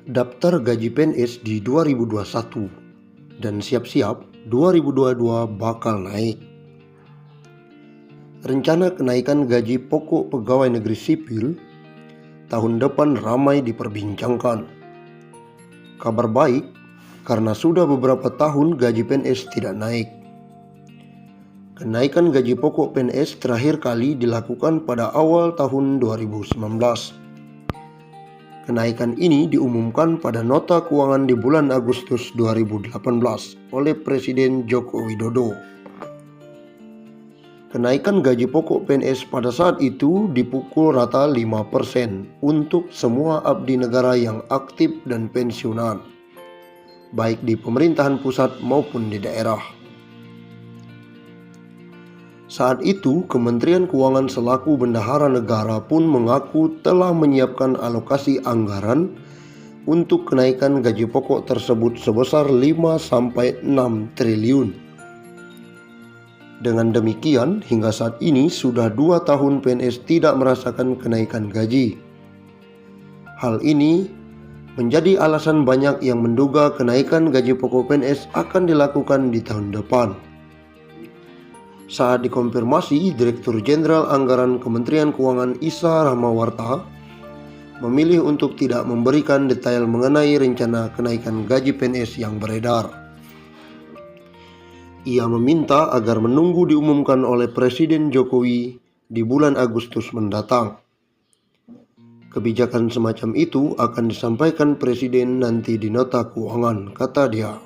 daftar gaji PNS di 2021 dan siap-siap 2022 bakal naik. Rencana kenaikan gaji pokok pegawai negeri sipil tahun depan ramai diperbincangkan. Kabar baik karena sudah beberapa tahun gaji PNS tidak naik. Kenaikan gaji pokok PNS terakhir kali dilakukan pada awal tahun 2019. Kenaikan ini diumumkan pada nota keuangan di bulan Agustus 2018 oleh Presiden Joko Widodo. Kenaikan gaji pokok PNS pada saat itu dipukul rata 5% untuk semua abdi negara yang aktif dan pensiunan, baik di pemerintahan pusat maupun di daerah. Saat itu, Kementerian Keuangan selaku bendahara negara pun mengaku telah menyiapkan alokasi anggaran untuk kenaikan gaji pokok tersebut sebesar 5-6 triliun. Dengan demikian, hingga saat ini sudah 2 tahun PNS tidak merasakan kenaikan gaji. Hal ini menjadi alasan banyak yang menduga kenaikan gaji pokok PNS akan dilakukan di tahun depan. Saat dikonfirmasi, Direktur Jenderal Anggaran Kementerian Keuangan Isa Rahmawarta memilih untuk tidak memberikan detail mengenai rencana kenaikan gaji PNS yang beredar. Ia meminta agar menunggu diumumkan oleh Presiden Jokowi di bulan Agustus mendatang. Kebijakan semacam itu akan disampaikan Presiden nanti di nota keuangan, kata dia.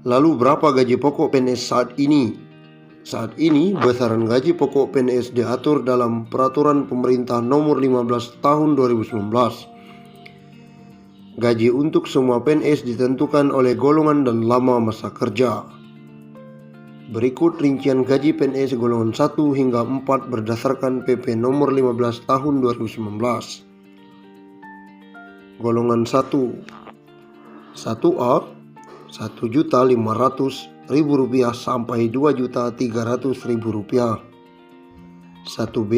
Lalu berapa gaji pokok PNS saat ini? Saat ini besaran gaji pokok PNS diatur dalam Peraturan Pemerintah Nomor 15 Tahun 2019. Gaji untuk semua PNS ditentukan oleh golongan dan lama masa kerja. Berikut rincian gaji PNS golongan 1 hingga 4 berdasarkan PP Nomor 15 Tahun 2019. Golongan 1 1A Rp1.500.000 sampai Rp2.300.000. 1B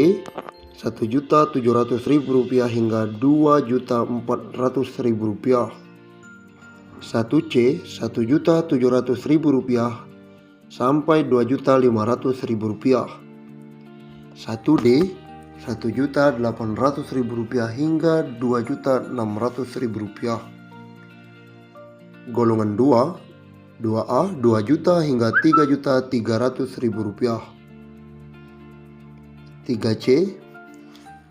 Rp1.700.000 hingga Rp2.400.000. 1C Rp1.700.000 sampai Rp2.500.000. 1D Rp1.800.000 hingga Rp2.600.000. Golongan 2, 2A 2 juta hingga Rp3.300.000. 3C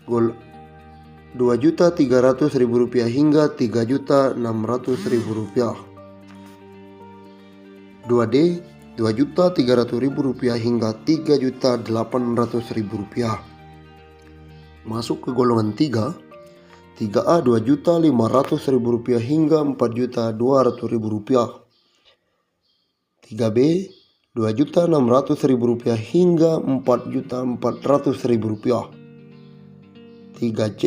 Rp2.300.000 hingga Rp3.600.000. 2D Rp2.300.000 hingga Rp3.800.000. Masuk ke golongan 3, 3A Rp2.500.000 hingga Rp4.200.000. 3B Rp2.600.000 hingga Rp4.400.000. 3C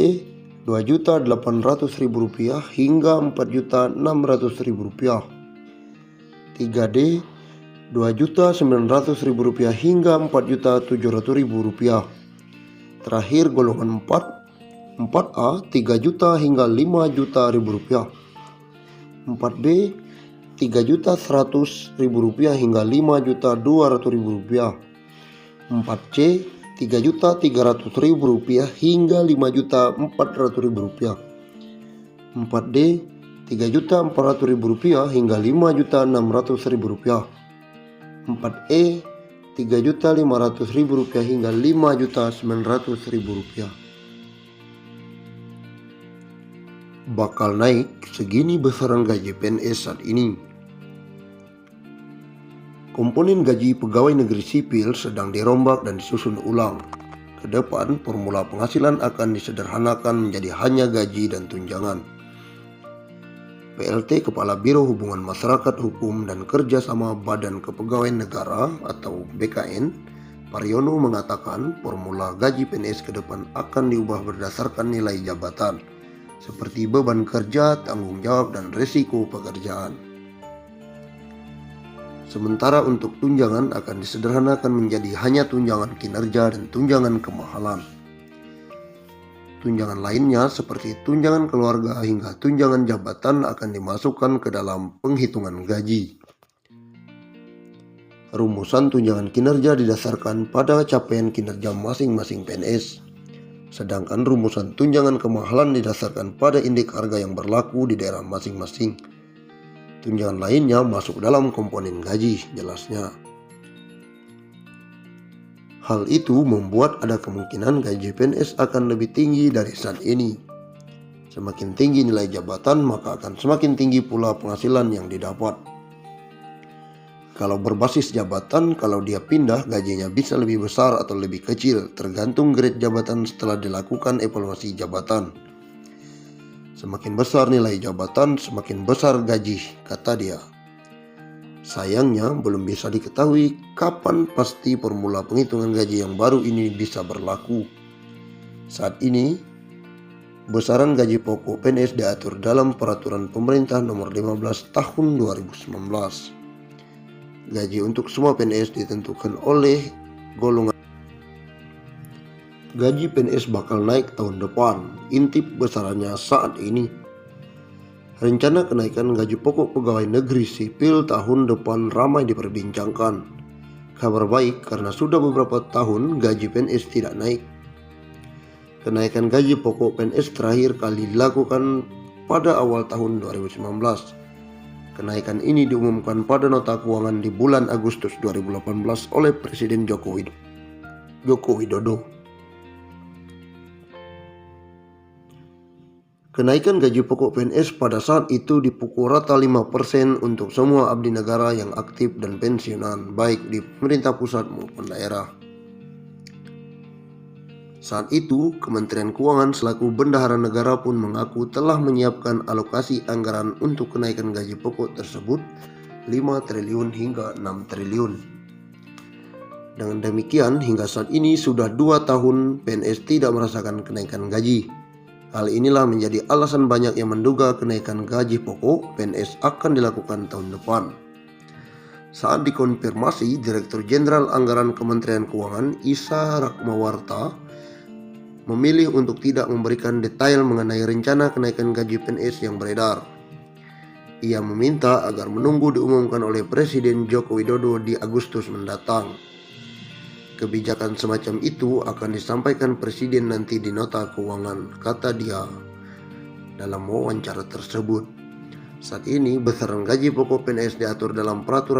Rp2.800.000 hingga Rp4.600.000. 3D Rp2.900.000 hingga Rp4.700.000. Terakhir golongan 4, 4A 3 juta hingga Rp5.000.000. 4B Rp3.100.000 hingga Rp5.200.000. 4C Rp3.300.000 hingga Rp5.400.000. 4D Rp3.400.000 hingga Rp5.600.000. 4E Rp3.500.000 hingga Rp5.900.000. Bakal naik segini besaran gaji PNS saat ini. Komponen gaji pegawai negeri sipil sedang dirombak dan disusun ulang. Ke depan, formula penghasilan akan disederhanakan menjadi hanya gaji dan tunjangan. PLT Kepala Biro Hubungan Masyarakat Hukum dan Kerjasama Badan Kepegawaian Negara atau BKN, Pariono mengatakan formula gaji PNS ke depan akan diubah berdasarkan nilai jabatan, seperti beban kerja, tanggung jawab, dan risiko pekerjaan. Sementara untuk tunjangan akan disederhanakan menjadi hanya tunjangan kinerja dan tunjangan kemahalan. Tunjangan lainnya seperti tunjangan keluarga hingga tunjangan jabatan akan dimasukkan ke dalam penghitungan gaji. Rumusan tunjangan kinerja didasarkan pada capaian kinerja masing-masing PNS. Sedangkan rumusan tunjangan kemahalan didasarkan pada indeks harga yang berlaku di daerah masing-masing. Tunjangan lainnya masuk dalam komponen gaji, jelasnya. Hal itu membuat ada kemungkinan gaji PNS akan lebih tinggi dari saat ini. Semakin tinggi nilai jabatan, maka akan semakin tinggi pula penghasilan yang didapat. Kalau berbasis jabatan, kalau dia pindah, gajinya bisa lebih besar atau lebih kecil, tergantung grade jabatan setelah dilakukan evaluasi jabatan. Semakin besar nilai jabatan, semakin besar gaji, kata dia. Sayangnya, belum bisa diketahui kapan pasti formula penghitungan gaji yang baru ini bisa berlaku. Saat ini, besaran gaji pokok PNS diatur dalam Peraturan Pemerintah Nomor 15 Tahun 2019. Gaji untuk semua PNS ditentukan oleh golongan. Gaji PNS bakal naik tahun depan, intip besarannya saat ini. Rencana kenaikan gaji pokok pegawai negeri sipil tahun depan ramai diperbincangkan. Kabar baik karena sudah beberapa tahun gaji PNS tidak naik. Kenaikan gaji pokok PNS terakhir kali dilakukan pada awal tahun 2019. Kenaikan ini diumumkan pada nota keuangan di bulan Agustus 2018 oleh Presiden Joko Widodo. Kenaikan gaji pokok PNS pada saat itu dipukul rata 5% untuk semua abdi negara yang aktif dan pensiunan, baik di pemerintah pusat maupun daerah. Saat itu, Kementerian Keuangan selaku bendahara negara pun mengaku telah menyiapkan alokasi anggaran untuk kenaikan gaji pokok tersebut 5 triliun hingga 6 triliun. Dengan demikian, hingga saat ini sudah 2 tahun PNS tidak merasakan kenaikan gaji. Hal inilah menjadi alasan banyak yang menduga kenaikan gaji pokok PNS akan dilakukan tahun depan. Saat dikonfirmasi, Direktur Jenderal Anggaran Kementerian Keuangan Isa Rakmawarta memilih untuk tidak memberikan detail mengenai rencana kenaikan gaji PNS yang beredar. Ia meminta agar menunggu diumumkan oleh Presiden Joko Widodo di Agustus mendatang. Kebijakan semacam itu akan disampaikan Presiden nanti di nota keuangan, kata dia dalam wawancara tersebut. Saat ini besaran gaji pokok PNS diatur dalam Peraturan